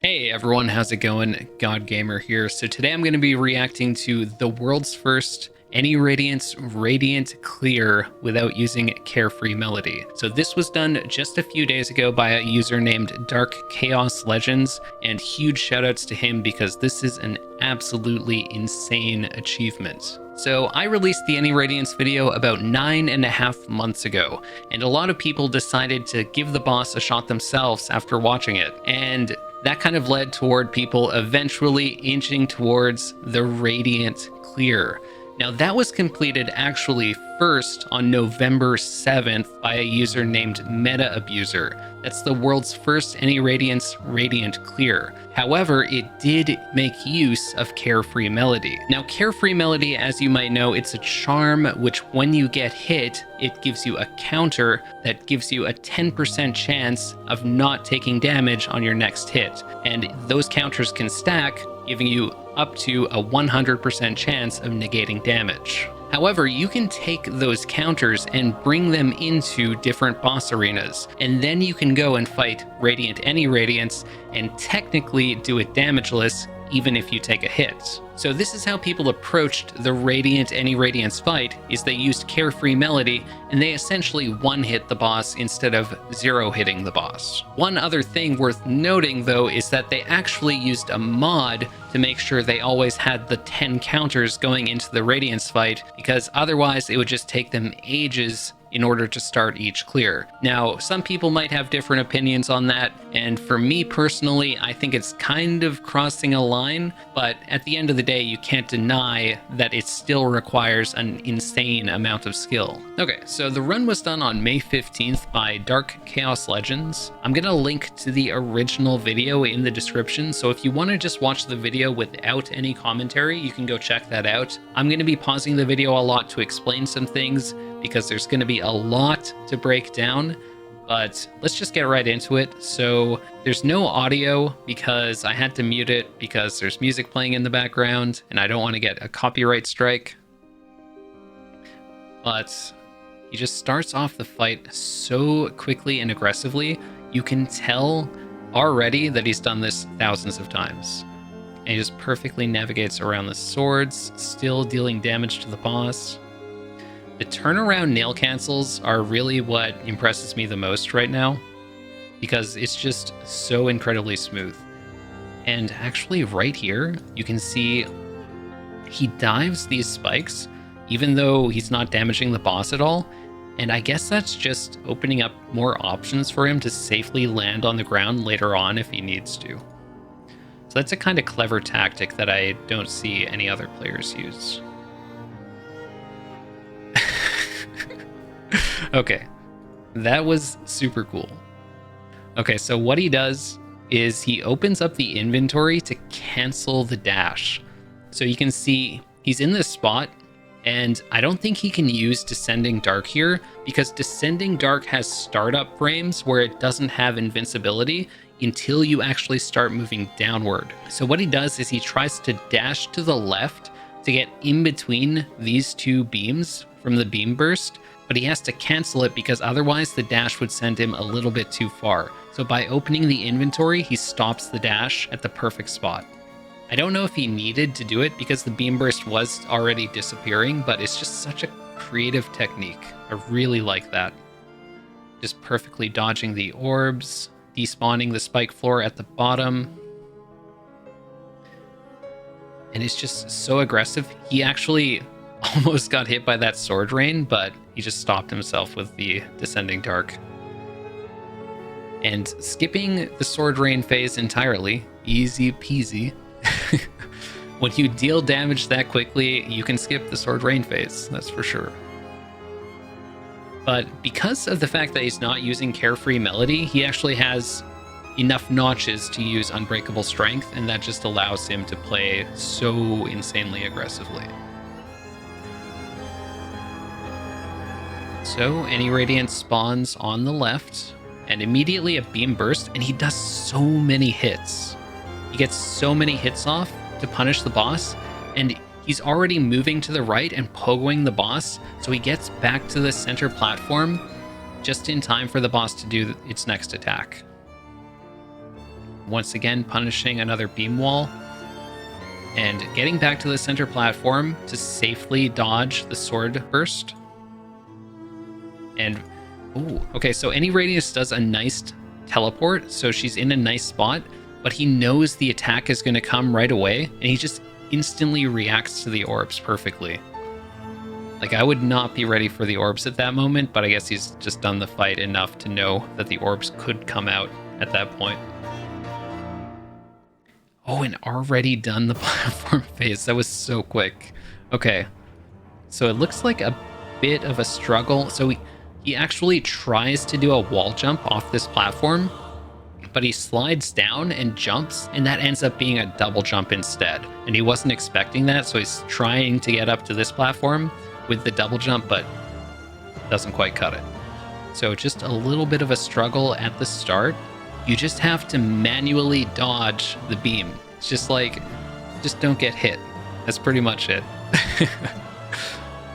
Hey everyone, how's it going? God Gamer here. So today I'm going to be reacting to the world's first Any Radiance Radiant Clear without using Carefree Melody. So this was done just a few days ago by a user named Darkcaoslegends, and huge shoutouts to him because this is an absolutely insane achievement. So I released the Any Radiance video about 9.5 months ago, and a lot of people decided to give the boss a shot themselves after watching it, and that kind of led toward people eventually inching towards the Radiant Clear. Now that was completed actually first on November 7th by a user named Meta Abuser. That's the world's first Any Radiance Radiant Clear. However, it did make use of Carefree Melody. Now Carefree Melody, as you might know, it's a charm which when you get hit, it gives you a counter that gives you a 10% chance of not taking damage on your next hit. And those counters can stack, giving you up to a 100% chance of negating damage. However, you can take those counters and bring them into different boss arenas, and then you can go and fight Radiant Any Radiance and technically do it damageless even if you take a hit. So this is how people approached the Radiant Any Radiance fight, is they used Carefree Melody and they essentially one-hit the boss instead of zero-hitting the boss. One other thing worth noting though is that they actually used a mod to make sure they always had the 10 counters going into the Radiance fight, because otherwise it would just take them ages in order to start each clear. Now, some people might have different opinions on that, and for me personally, I think it's kind of crossing a line, but at the end of the day, you can't deny that it still requires an insane amount of skill. Okay, so the run was done on May 15th by Darkcaoslegends. I'm gonna link to the original video in the description, so if you wanna just watch the video without any commentary, you can go check that out. I'm gonna be pausing the video a lot to explain some things, because there's going to be a lot to break down, but let's just get right into it. So there's no audio because I had to mute it because there's music playing in the background and I don't want to get a copyright strike. But he just starts off the fight so quickly and aggressively. You can tell already that he's done this thousands of times. And he just perfectly navigates around the swords, still dealing damage to the boss. The turnaround nail cancels are really what impresses me the most right now, because it's just so incredibly smooth. And actually right here, you can see he dives these spikes, even though he's not damaging the boss at all. And I guess that's just opening up more options for him to safely land on the ground later on if he needs to. So that's a kind of clever tactic that I don't see any other players use. Okay, that was super cool. Okay, so what he does is he opens up the inventory to cancel the dash. So you can see he's in this spot, and I don't think he can use Descending Dark here, because Descending Dark has startup frames where it doesn't have invincibility until you actually start moving downward. So what he does is he tries to dash to the left to get in between these two beams from the beam burst, but he has to cancel it because otherwise the dash would send him a little bit too far. So by opening the inventory, he stops the dash at the perfect spot. I don't know if he needed to do it because the beam burst was already disappearing, but it's just such a creative technique. I really like that. Just perfectly dodging the orbs, despawning the spike floor at the bottom. And it's just so aggressive. He actually almost got hit by that sword rain, but he just stopped himself with the Descending Dark. And skipping the sword rain phase entirely, easy peasy. When you deal damage that quickly, you can skip the sword rain phase, that's for sure. But because of the fact that he's not using Carefree Melody, he actually has enough notches to use Unbreakable Strength, and that just allows him to play so insanely aggressively. So Any Radiance spawns on the left, and immediately a beam burst, and he does so many hits. He gets so many hits off to punish the boss, and he's already moving to the right and pogoing the boss, so he gets back to the center platform just in time for the boss to do its next attack. once again punishing another beam wall, and getting back to the center platform to safely dodge the sword burst. And, ooh, okay, so Any Radiance does a nice teleport, so she's in a nice spot, but he knows the attack is going to come right away, and he just instantly reacts to the orbs perfectly. Like, I would not be ready for the orbs at that moment, but I guess he's just done the fight enough to know that the orbs could come out at that point. Oh, and already done the platform phase. That was so quick. Okay, so it looks like a bit of a struggle. So he actually tries to do a wall jump off this platform, but he slides down and jumps, and that ends up being a double jump instead. And he wasn't expecting that, so he's trying to get up to this platform with the double jump, but doesn't quite cut it. So just a little bit of a struggle at the start. You just have to manually dodge the beam. It's just like, just don't get hit. That's pretty much it.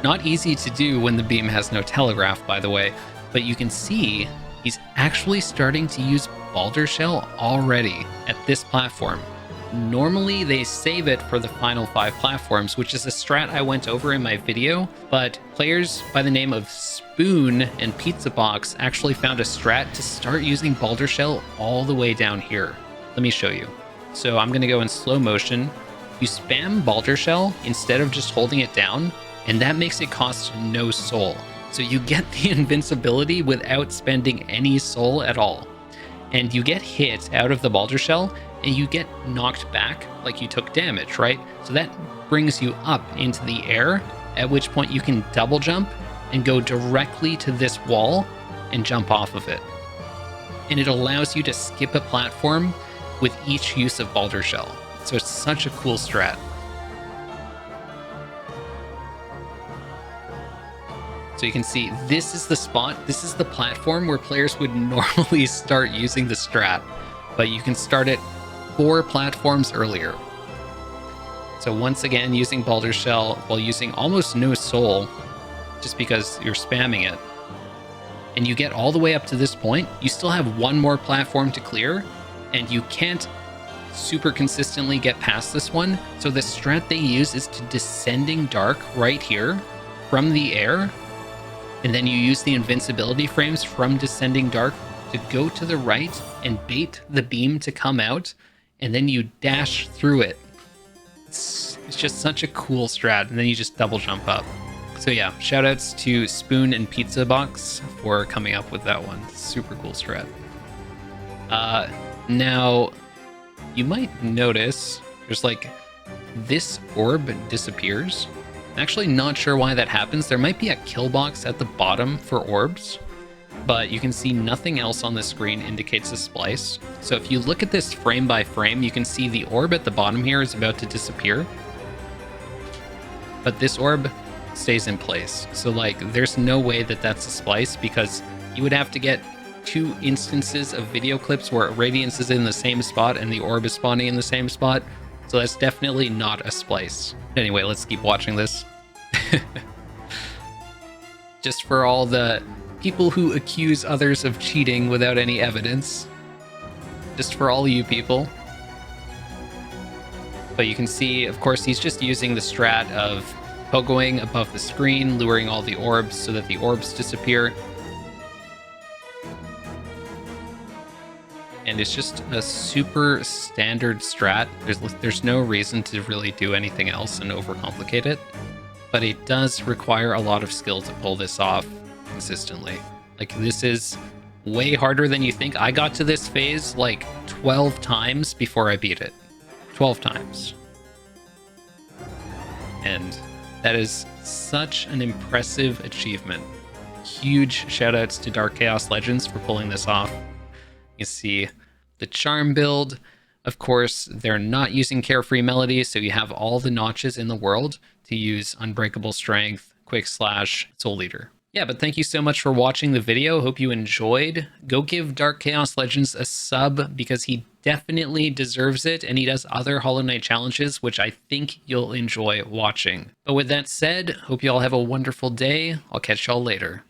Not easy to do when the beam has no telegraph, by the way, but you can see he's actually starting to use Baldur Shell already at this platform. Normally they save it for the final 5 platforms, which is a strat I went over in my video, but players by the name of Spoon and Pizza Box actually found a strat to start using Baldur Shell all the way down here. Let me show you. So I'm going to go in slow motion. You spam Baldur Shell instead of just holding it down, and that makes it cost no soul. So you get the invincibility without spending any soul at all. And you get hit out of the Baldur Shell, and you get knocked back like you took damage, right? So that brings you up into the air, at which point you can double jump and go directly to this wall and jump off of it. And it allows you to skip a platform with each use of Baldur Shell. So it's such a cool strat. So you can see this is the spot, this is the platform where players would normally start using the strat, but you can start it 4 platforms earlier. So once again, using Baldur Shell while using almost no soul, just because you're spamming it. And you get all the way up to this point, you still have 1 more platform to clear, and you can't super consistently get past this one. So the strat they use is to Descending Dark right here from the air, and then you use the invincibility frames from Descending Dark to go to the right and bait the beam to come out, and then you dash through it. It's just such a cool strat, and then you just double jump up. So yeah, shoutouts to Spoon and Pizza Box for coming up with that one. Super cool strat. Now, you might notice there's like this orb disappears. I'm actually not sure why that happens. There might be a kill box at the bottom for orbs, but you can see nothing else on the screen indicates a splice. So if you look at this frame by frame, you can see the orb at the bottom here is about to disappear, but this orb stays in place. So like, there's no way that that's a splice, because you would have to get 2 instances of video clips where Radiance is in the same spot and the orb is spawning in the same spot. So that's definitely not a splice. Anyway, let's keep watching this. Just for all the people who accuse others of cheating without any evidence. Just for all you people. But you can see, of course, he's just using the strat of pogoing above the screen, luring all the orbs so that the orbs disappear. And it's just a super standard strat. There's no reason to really do anything else and overcomplicate it. But it does require a lot of skill to pull this off consistently. Like, this is way harder than you think. I got to this phase like 12 times before I beat it. 12 times. And that is such an impressive achievement. Huge shoutouts to Darkcaoslegends for pulling this off. You see the charm build. Of course, they're not using Carefree Melody, so you have all the notches in the world to use Unbreakable Strength, Quick Slash, Soul Eater. Yeah, but thank you so much for watching the video. Hope you enjoyed. Go give Darkcaoslegends a sub, because he definitely deserves it, and he does other Hollow Knight challenges, which I think you'll enjoy watching. But with that said, hope you all have a wonderful day. I'll catch y'all later.